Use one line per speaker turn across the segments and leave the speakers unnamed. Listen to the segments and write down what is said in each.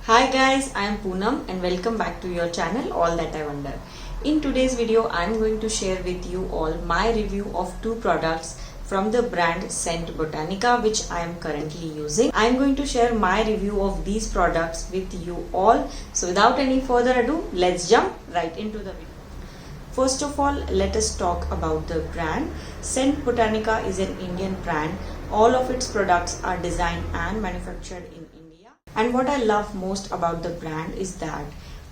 Hi guys, I am Poonam and welcome back to your channel All That I Wonder. In today's video, I am going to share with you all my review of two products from the brand Scent Botanica, which I am currently using. I am going to share my review of these products with you all. So without any further ado, let's jump right into the video. First of all, let us talk about the brand. Scent Botanica is an Indian brand. All of its products are designed and manufactured in India. And what I love most about the brand is that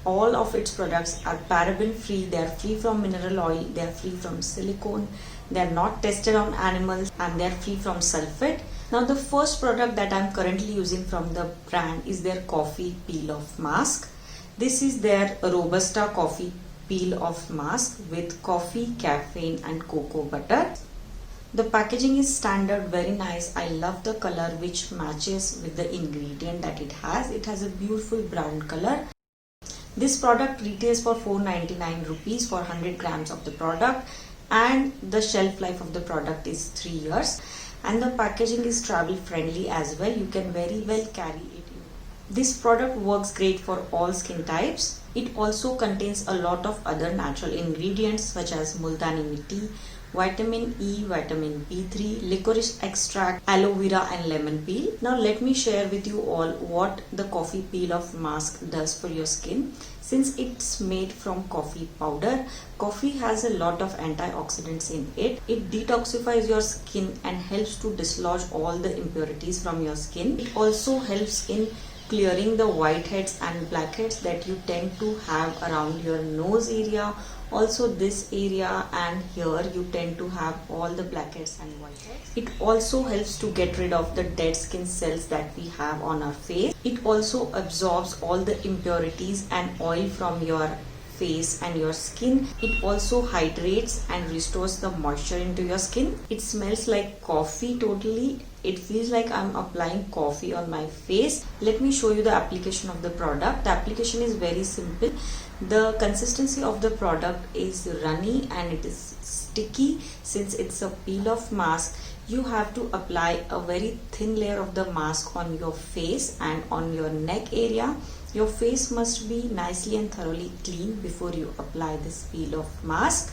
all of its products are paraben free, they are free from mineral oil, they are free from silicone, they are not tested on animals, and they are free from sulfate. Now the first product that I am currently using from the brand is their coffee peel off mask. This is their Robusta coffee peel off mask with coffee, caffeine and cocoa butter. The packaging is standard, very nice. I love the color which matches with the ingredient that it has. It has a beautiful brown color. This product retails for 499 rupees for 100 grams of the product, and the shelf life of the product is 3 years, and the packaging is travel friendly as well. You can very well carry it. This product works great for all skin types. It also contains a lot of other natural ingredients such as multani mitti, vitamin E, vitamin B3, licorice extract, aloe vera and lemon peel. Now let me share with you all what the coffee peel off mask does for your skin. Since it's made from coffee powder, coffee has a lot of antioxidants in it. It detoxifies your skin and helps to dislodge all the impurities from your skin. It also helps in clearing the whiteheads and blackheads that you tend to have around your nose area. Also this area and here you tend to have all the blackheads and whiteheads. It also helps to get rid of the dead skin cells that we have on our face. It also absorbs all the impurities and oil from your face and your skin. It also hydrates and restores the moisture into your skin. It smells like coffee totally. It feels like I'm applying coffee on my face. Let me show you the application of the product. The application is very simple. The consistency of the product is runny and it is sticky. Since it's a peel off mask, you have to apply a very thin layer of the mask on your face and on your neck area. Your face must be nicely and thoroughly clean before you apply this peel off mask.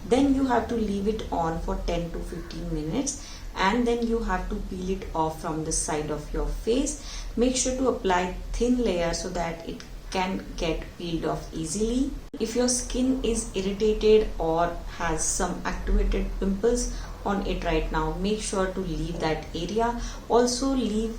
Then you have to leave it on for 10 to 15 minutes and then you have to peel it off from the side of your face. Make sure to apply thin layer so that it can get peeled off easily. If your skin is irritated or has some activated pimples on it right now, make sure to leave that area. Also leave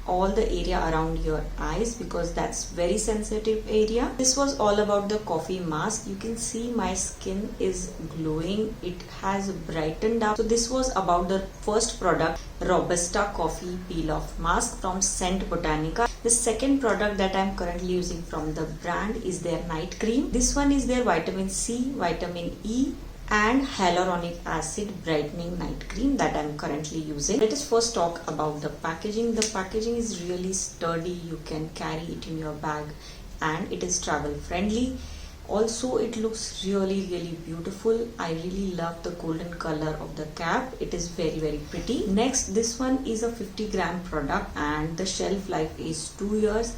all the area around your eyes because that's very sensitive area. This was all about the coffee mask. You can see my skin is glowing. It has brightened up. So this was about the first product, Robusta coffee peel off mask from Scent Botanica. The second product that I'm currently using from the brand is their night cream. This one is their vitamin C, vitamin E and hyaluronic acid brightening night cream that I'm currently using. Let us first talk about the packaging. The packaging is really sturdy. You can carry it in your bag and it is travel friendly. Also it looks really beautiful. I really love the golden color of the cap. It is very pretty. Next, this one is a 50 gram product and the shelf life is 2 years.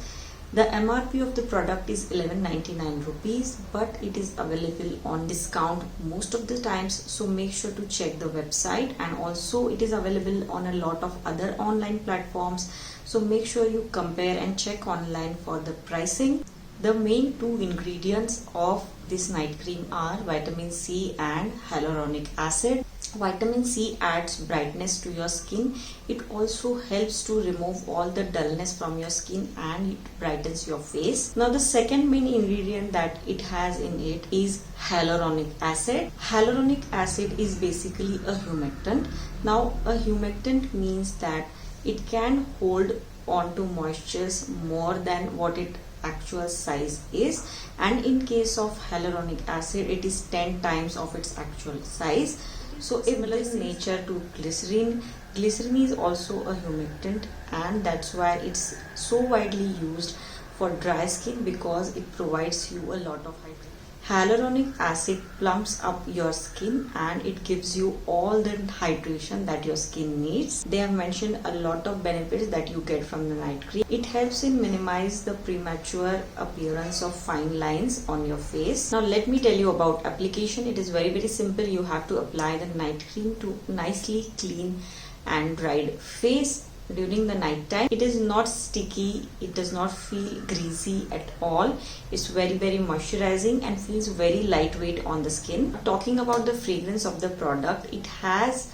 The MRP of the product is 1199 rupees, but it is available on discount most of the times, so make sure to check the website, and also it is available on a lot of other online platforms, so make sure you compare and check online for the pricing. The main two ingredients of this night cream are vitamin C and hyaluronic acid. Vitamin C adds brightness to your skin. It also helps to remove all the dullness from your skin and it brightens your face. Now the second main ingredient that it has in it is hyaluronic acid. Hyaluronic acid is basically a humectant. Now a humectant means that it can hold onto moistures more than what it actual size is, and in case of hyaluronic acid it is 10 times of its actual size. So similar in nature to glycerin. Glycerin is also a humectant and that's why it's so widely used for dry skin because it provides you a lot of hydration. Hyaluronic acid plumps up your skin and it gives you all the hydration that your skin needs. They have mentioned a lot of benefits that you get from the night cream. It helps in minimize the premature appearance of fine lines on your face. Now let me tell you about application. It is very simple. You have to apply the night cream to nicely clean and dried face during the night time. It is not sticky, it does not feel greasy at all. It's very moisturizing and feels very lightweight on the skin. Talking about the fragrance of the product, it has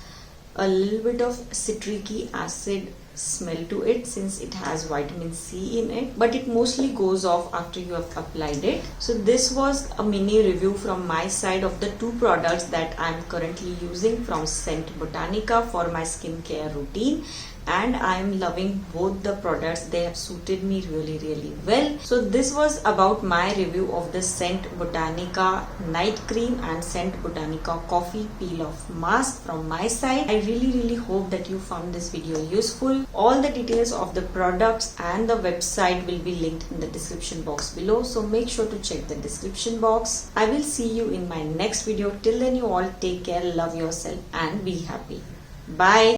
a little bit of citric acid smell to it since it has vitamin C in it, but it mostly goes off after you have applied it. So this was a mini review from my side of the two products that I'm currently using from Scent Botanica for my skincare routine, and I'm loving both the products. They have suited me really well. So this was about my review of the Scent Botanica night cream and Scent Botanica coffee peel off mask from my side. I really hope that you found this video useful. All the details of the products and the website will be linked in the description box below, so make sure to check the description box. I will see you in my next video. Till then, you all take care, love yourself and be happy. Bye.